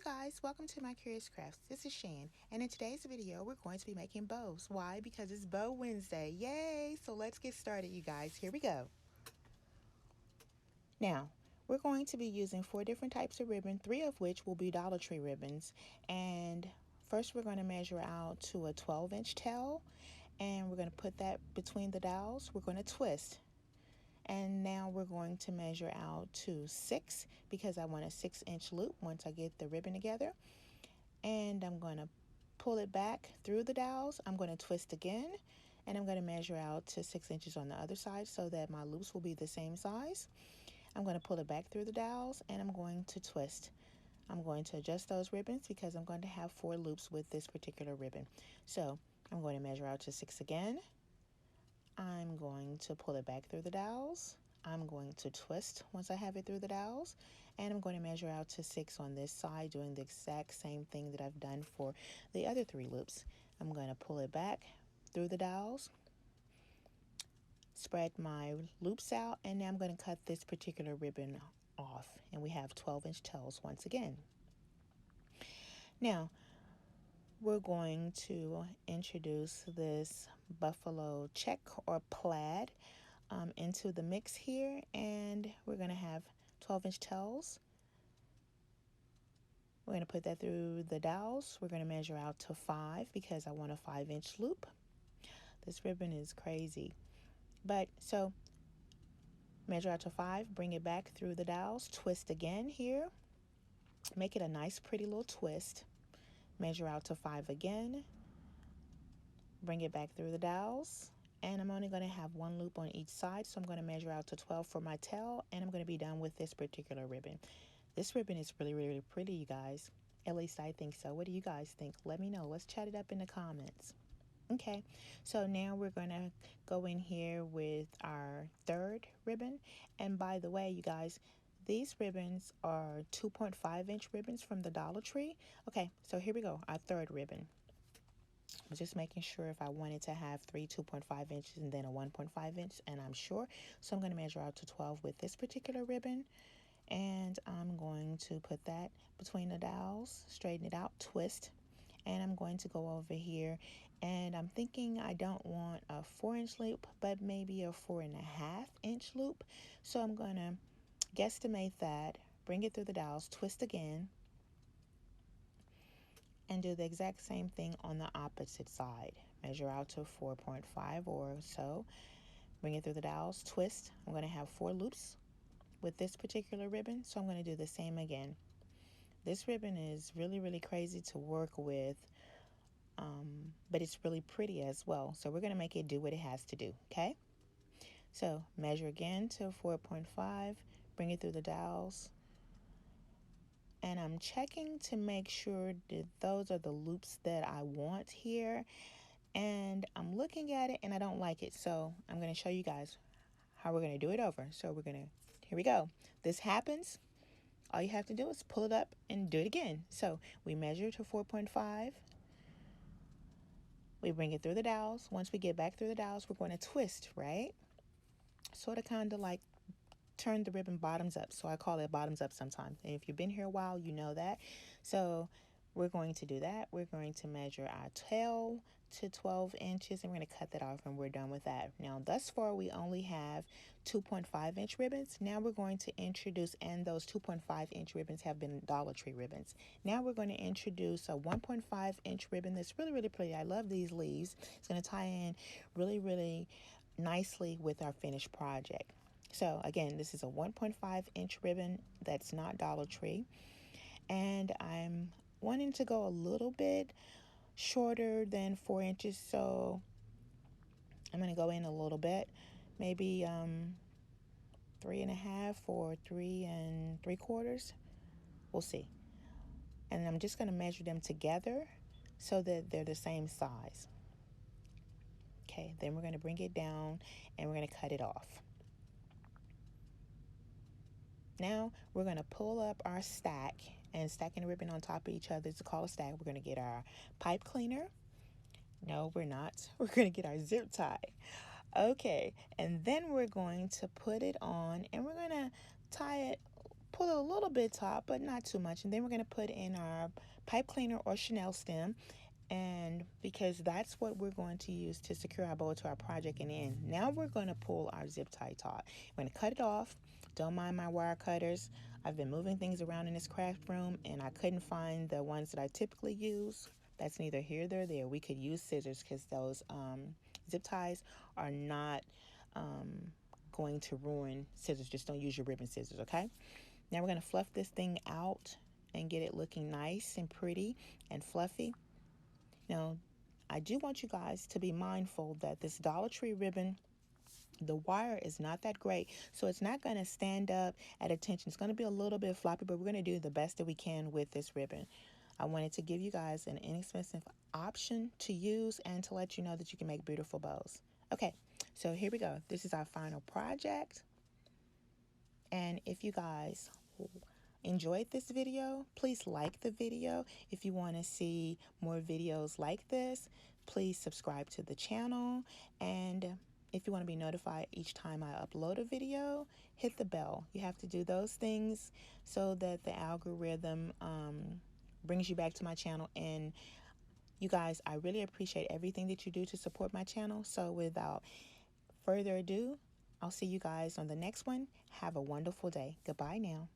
guys, welcome to MyCuriousCrafts. This is Shan, and in today's video we're going to be making bows. Why? Because it's Bow Wednesday. Yay! So let's get started, you guys. Here we go. Now, we're going to be using 4 different types of ribbon, 3 of which will be Dollar Tree ribbons. And first we're going to measure out to a 12-inch tail, and we're going to put that between the dowels. We're going to twist. And now we're going to measure out to 6 because I want a 6-inch loop once I get the ribbon together. And I'm going to pull it back through the dowels. I'm going to twist again, and I'm going to measure out to 6 inches on the other side so that my loops will be the same size. I'm going to pull it back through the dowels, and I'm going to twist. I'm going to adjust those ribbons because I'm going to have 4 loops with this particular ribbon. So I'm going to measure out to 6 again. I'm going to pull it back through the dowels. I'm going to twist once I have it through the dowels, and I'm going to measure out to 6 on this side, doing the exact same thing that I've done for the other 3 loops. I'm going to pull it back through the dowels, spread my loops out, and now I'm going to cut this particular ribbon off, and we have 12-inch tails once again. Now, we're going to introduce this buffalo check or plaid into the mix here, and we're going to have 12-inch tails. We're going to put that through the dowels. We're going to measure out to 5 because I want a 5-inch loop. This ribbon is crazy. But so measure out to 5, bring it back through the dowels, twist again here. Make it a nice pretty little twist. Measure out to 5 again, bring it back through the dowels, and I'm only going to have 1 loop on each side, so I'm going to measure out to 12 for my tail, and I'm going to be done with this particular ribbon. This ribbon is really, really pretty, you guys. At least I think so. What do you guys think? Let me know. Let's chat it up in the comments. Okay, so now we're going to go in here with our 3rd ribbon, and by the way, you guys, these ribbons are 2.5-inch ribbons from the Dollar Tree. Okay, so here we go, our 3rd ribbon. I was just making sure if I wanted to have 3 2.5 inches and then a 1.5 inch, and I'm sure. So I'm going to measure out to 12 with this particular ribbon, and I'm going to put that between the dowels, straighten it out, twist, and I'm going to go over here, and I'm thinking I don't want a 4-inch loop, but maybe a 4.5-inch loop. So I'm going to guesstimate that, bring it through the dowels, twist again, and do the exact same thing on the opposite side. Measure out to 4.5 or so, bring it through the dowels, twist. I'm going to have 4 loops with this particular ribbon, so I'm going to do the same again. This ribbon is really, really crazy to work with, but it's really pretty as well. So we're going to make it do what it has to do, okay? So measure again to 4.5, bring it through the dowels, and I'm checking to make sure that those are the loops that I want here, and I'm looking at it and I don't like it, so I'm going to show you guys how we're going to do it over. So here we go. This happens, all you have to do is pull it up and do it again. So we measure to 4.5, we bring it through the dowels. Once we get back through the dowels, we're going to twist, right? Sort of kind of like turn the ribbon bottoms up. So I call it bottoms up sometimes. And if you've been here a while, you know that. So we're going to do that. We're going to measure our tail to 12 inches, and we're going to cut that off, and we're done with that. Now, thus far, we only have 2.5-inch ribbons. Now we're going to introduce, and those 2.5-inch ribbons have been Dollar Tree ribbons. Now we're going to introduce a 1.5-inch ribbon that's really, really pretty. I love these leaves. It's going to tie in really, really nicely with our finished project. So again, this is a 1.5-inch ribbon that's not Dollar Tree, and I'm wanting to go a little bit shorter than 4 inches, so I'm going to go in a little bit, maybe 3.5 or 3 3/4. We'll see. And I'm just going to measure them together so that they're the same size. Okay, then we're going to bring it down and we're going to cut it off. Now we're going to pull up our stack, and stacking the ribbon on top of each other is called a stack. We're going to get our pipe cleaner. No, we're not. We're going to get our zip tie. Okay, and then we're going to put it on, and we're going to tie it pull it a little bit taut, but not too much. And then we're going to put in our pipe cleaner or Chanel stem. And because that's what we're going to use to secure our bow to our project and end. Now we're going to pull our zip tie taut. We're going to cut it off. Don't mind my wire cutters. I've been moving things around in this craft room and I couldn't find the ones that I typically use. That's neither here nor there. We could use scissors because those zip ties are not going to ruin scissors. Just don't use your ribbon scissors, okay? Now we're going to fluff this thing out and get it looking nice and pretty and fluffy. Now, I do want you guys to be mindful that this Dollar Tree ribbon, the wire is not that great, so it's not going to stand up at attention. It's going to be a little bit floppy, but we're going to do the best that we can with this ribbon. I wanted to give you guys an inexpensive option to use and to let you know that you can make beautiful bows. Okay, so here we go. This is our final project. And if you guys enjoyed this video, please like the video. If you want to see more videos like this, please subscribe to the channel. And if you want to be notified each time I upload a video, hit the bell. You have to do those things so that the algorithm brings you back to my channel. And you guys, I really appreciate everything that you do to support my channel. So without further ado, I'll see you guys on the next one. Have a wonderful day. Goodbye now.